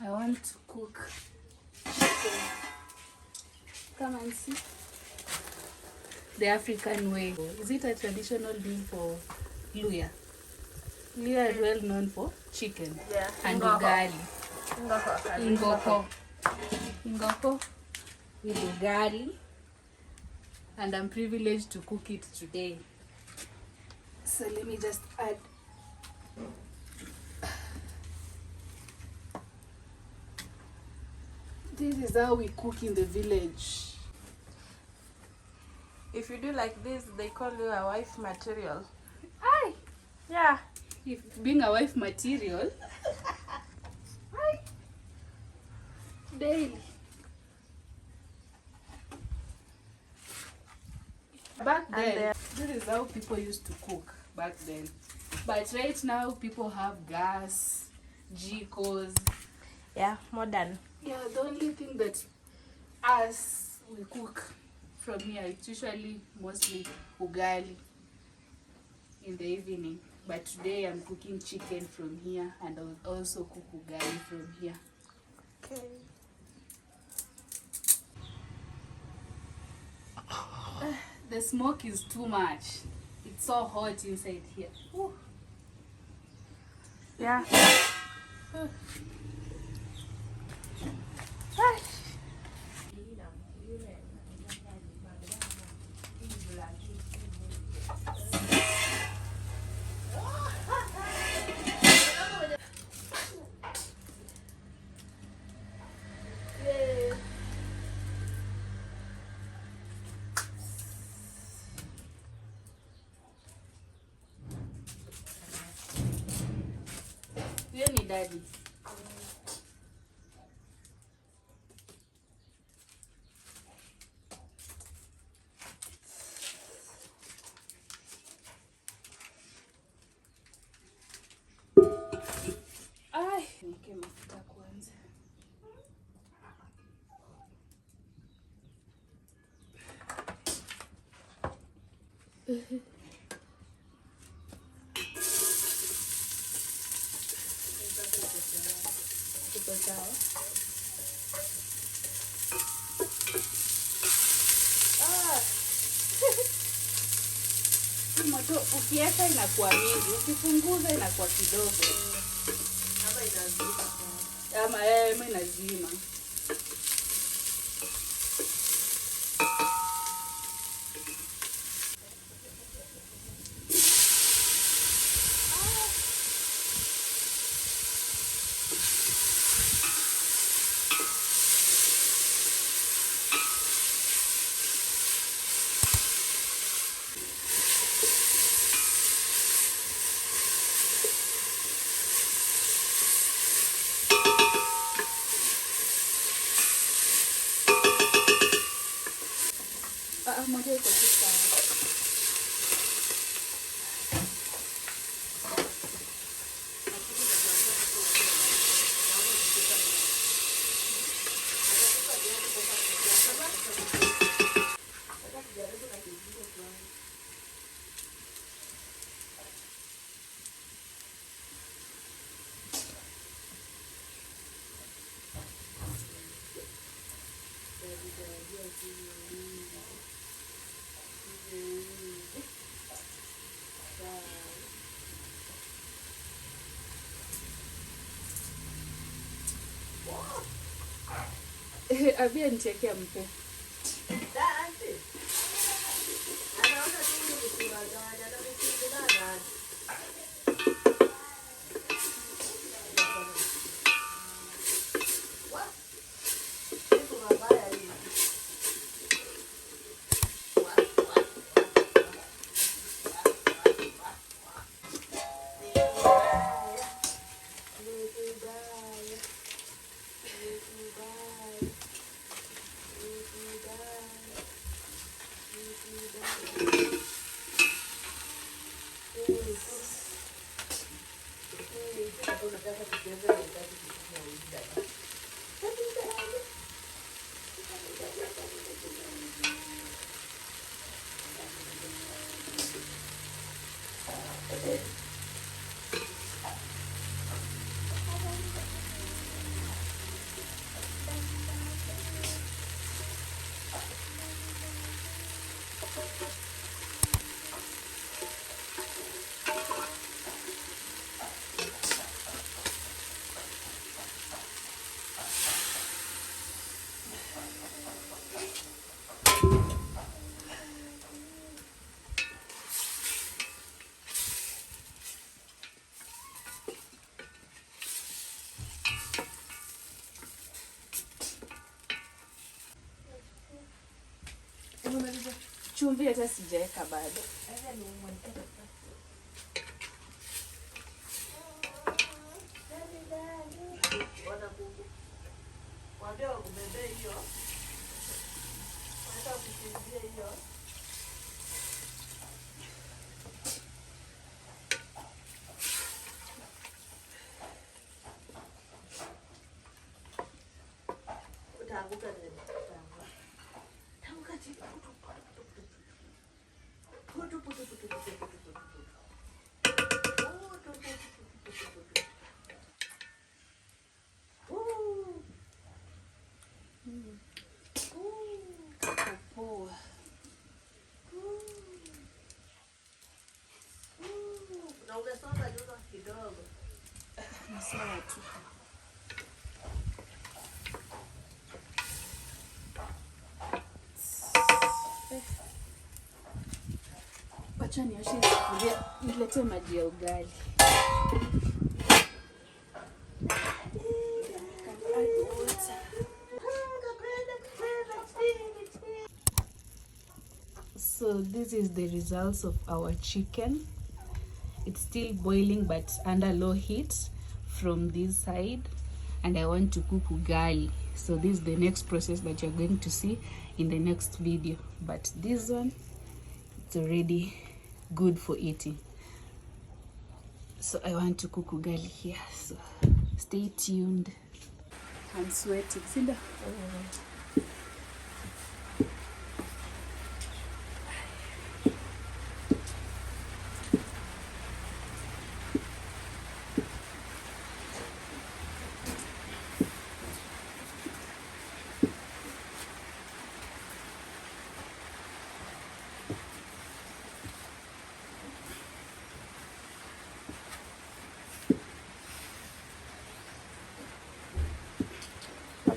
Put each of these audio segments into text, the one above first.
I want to cook chicken. Come and see. The African way. Is it a traditional meal for Luhya? Luhya is well known for chicken. Yeah. And ugali. Ingoko with ugali. And I'm privileged to cook it today. So let me just add. This is how we cook in the village. If you do like this, they call you a wife material. Aye. Yeah. If being a wife material. Aye. Daily. Back then, this is how people used to cook back then. But right now, people have gas, jikos. Yeah, modern. Yeah, the only thing that us, we cook from here, it's usually mostly ugali in the evening. But today I'm cooking chicken from here, and I'll also cook ugali from here. Okay. The smoke is too much. It's so hot inside here. Ooh. Yeah. You need daddy. Ai, niweke mafuta kwanza. Iko sawa. Moto ukiweka inakuwa mingi, ukipunguza inakuwa kidogo. Hapa inazima. Ama inazima. Moja iko sawa. Abia nichekea mpe. chumvi hata sijaweka bado. Wacha nioshe sufuria nilete maji ya ugali. So this is the results of our chicken. It's still boiling but under low heat from this side, and I want to cook ugali. So this is the next process that you're going to see in the next video, but this one, it's already good for eating. So I want to cook ugali here, so stay tuned. I'm sweating. Sinda.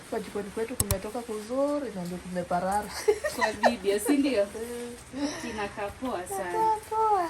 Kwa jikoni kwetu kumetoka kuzuri na ndio tumeparara. Kwa video, si ndio? Kinakaa poa sana. Poa.